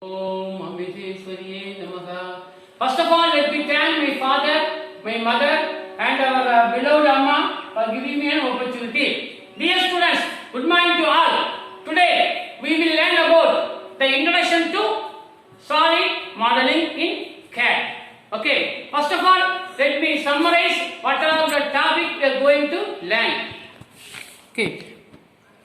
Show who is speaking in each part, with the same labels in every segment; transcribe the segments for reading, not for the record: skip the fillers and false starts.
Speaker 1: Om Amriteshwariye Namaha. First of all, let me thank my father, my mother, and our beloved Amma for giving me an opportunity. Dear students, good morning to all. Today, we will learn about the introduction to solid modeling in CAD. Okay, first of all, let me summarize what are the topic we are going to learn. Okay,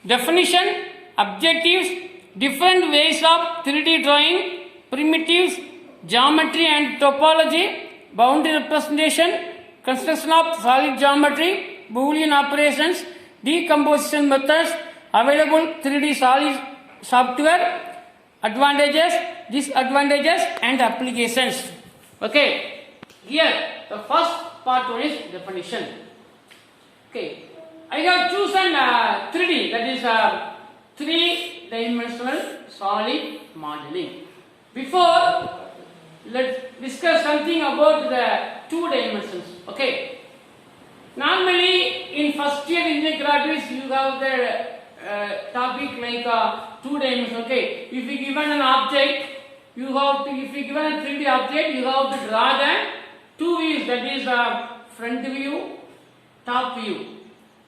Speaker 1: definition, objectives, different ways of 3D drawing, primitives, geometry and topology, boundary representation, construction of solid geometry, Boolean operations, decomposition methods, available 3D solid software, advantages, disadvantages and applications. Okay, here the first part one is definition. Okay, I have chosen 3D, that is three-dimensional solid modeling. Before, let's discuss something about the two dimensions. Okay. Normally, in first year engineering graduates, you have the topic like two dimensions. Okay. If you given an object, you have to. If you given a 3D object, you have to draw the two views. That is front view, top view.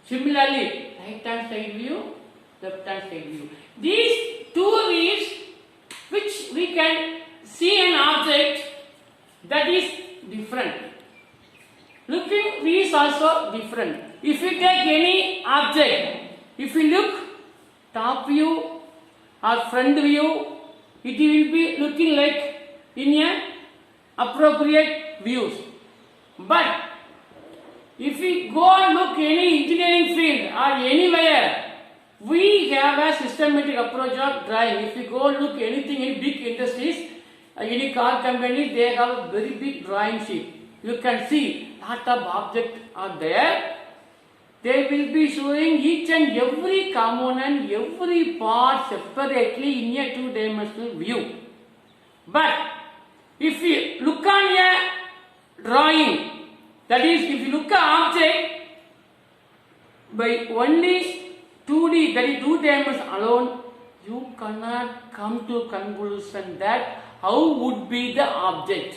Speaker 1: Similarly, right hand side view, left hand side view. These two views which we can see an object that is different. Looking views also different. If you take any object, if you look top view or front view, it will be looking like in a appropriate views. But if we go and look any engineering field or anywhere, we have a systematic approach of drawing. If you go look anything in big industries, any car company, they have a very big drawing sheet. You can see lot of objects are there. They will be showing each and every component, every part separately in a two-dimensional view. But if you look on a drawing, that is, if you look at object by only 2D, that is 2 dimensions alone, you cannot come to conclusion that how would be the object.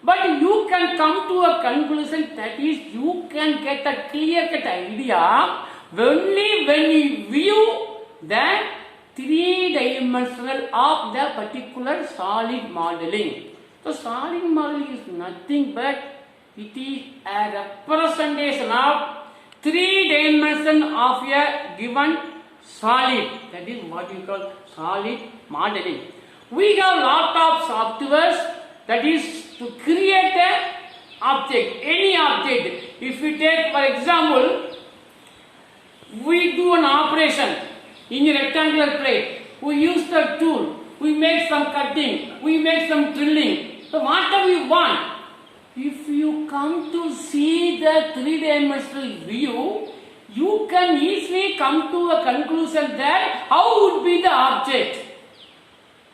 Speaker 1: But you can come to a conclusion, that is, you can get a clear-cut idea only when you view the 3-dimensional of the particular solid modeling. So solid modeling is nothing but it is a representation of 3 dimensions of a given solid. That is what we call solid modeling. We have lot of softwares, that is to create an object, any object. If we take for example, we do an operation in a rectangular plate. We use the tool, we make some cutting, we make some drilling. So whatever you want, if you come to see the 3-dimensional view, you can easily come to a conclusion that how would be the object.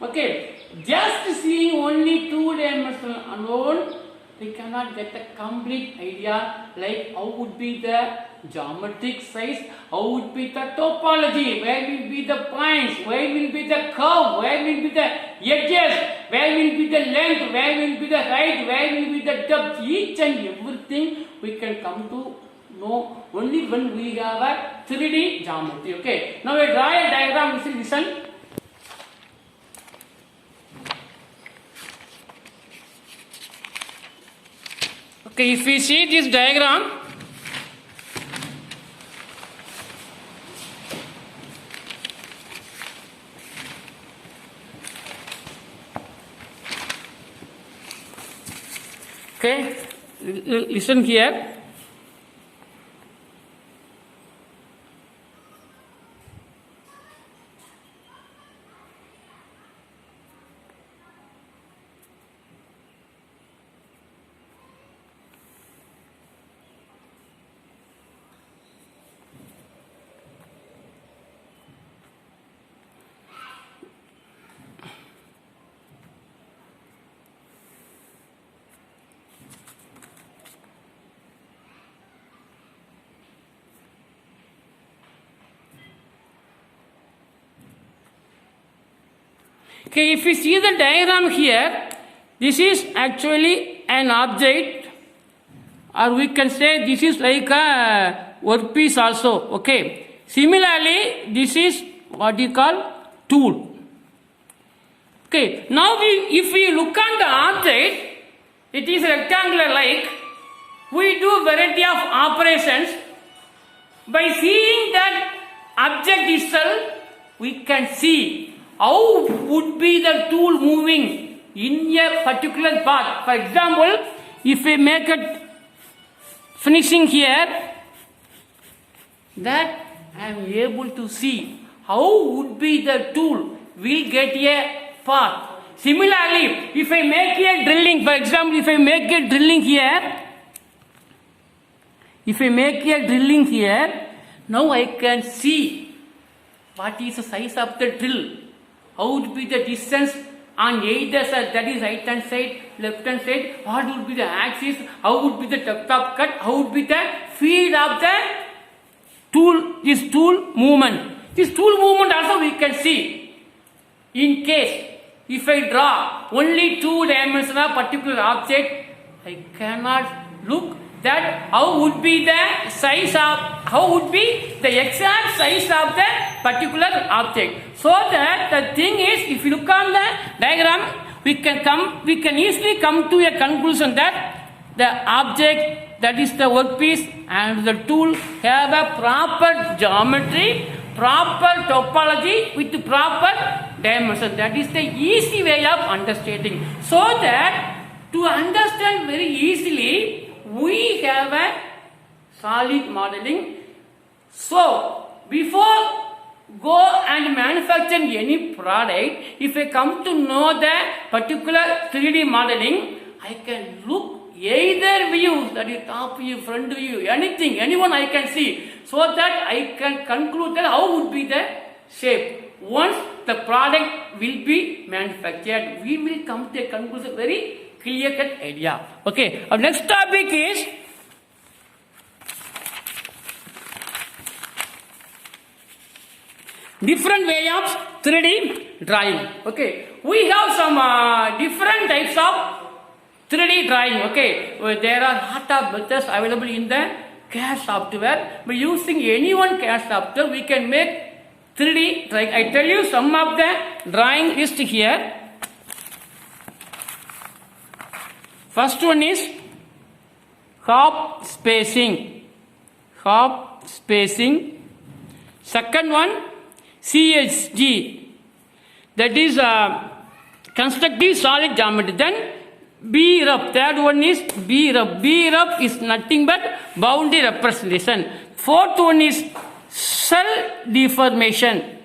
Speaker 1: Okay, just seeing only 2-dimensional alone, we cannot get a complete idea like how would be the geometric size, how would be the topology, where will be the points, where will be the curve, where will be the edges, where will be the length, where will be the height, where will be the depth. Each and everything we can come to know only when we have a 3D geometry. Okay, now I draw a diagram. Listen. Okay, if we see this diagram, okay, listen here. Okay, if you see the diagram here, this is actually an object, or we can say this is like a workpiece also. Okay. Similarly, this is what you call tool. Okay. Now, if we look on the object, it is rectangular like. We do variety of operations. By seeing that object itself, we can see how would be the tool moving in a particular path. For example, if we make it finishing here, that I am able to see how would be the tool will get a path. Similarly, if I make a drilling, for example, if I make a drilling here, now I can see what is the size of the drill, how would be the distance on either side, that is right hand side, left hand side, what would be the axis, how would be the depth of cut, how would be the field of the tool, this tool movement. This tool movement also we can see. In case if I draw only 2 dimensions of particular object, I cannot look that how would be the size of, how would be the exact size of the particular object. So that the thing is, if you look on the diagram, we can easily come to a conclusion that the object, that is the workpiece, and the tool have a proper geometry, proper topology with proper dimension. That is the easy way of understanding. So that to understand very easily, we have a solid modeling. So before go and manufacture any product, if I come to know the particular 3D modeling, I can look either view, that is top view, front view, anything, anyone I can see, so that I can conclude that how would be the shape. Once the product will be manufactured, we will come to a conclusion, very clear-cut idea. Okay, our next topic is different way of 3D drawing. Okay, we have some different types of 3D drawing. Okay, there are lot of methods available in the CAD software. By using any one CAD software, we can make 3D drawing. I tell you some of the drawing list here. First one is half spacing. Second one, CSG, that is constructive solid geometry. Then B-RUP, third one is B-RUP. B-RUP is nothing but boundary representation. Fourth one is cell deformation.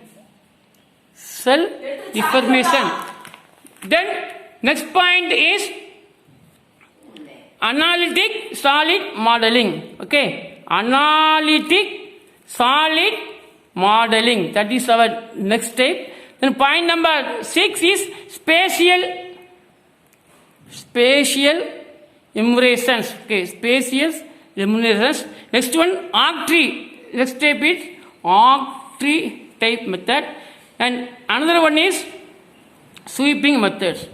Speaker 1: Then next point is analytic solid modeling. Okay, analytic solid modeling, that is our next step. Then point number 6 is spatial immersions. Okay, spatial immersions. Next one, arc-tree. Next step is arc-tree type method. And another one is sweeping methods.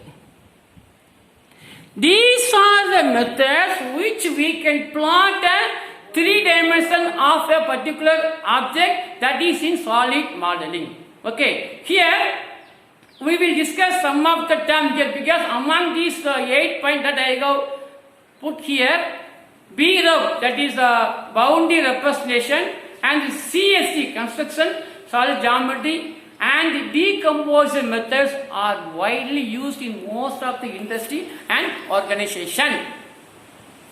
Speaker 1: These are the methods which we can plot a 3 dimension of a particular object, that is in solid modeling. Okay, here we will discuss some of the terms here, because among these 8 points that I have put here, B-RUP, that is boundary representation, and CSG, construction solid geometry, and decomposition methods are widely used in most of the industry and organization.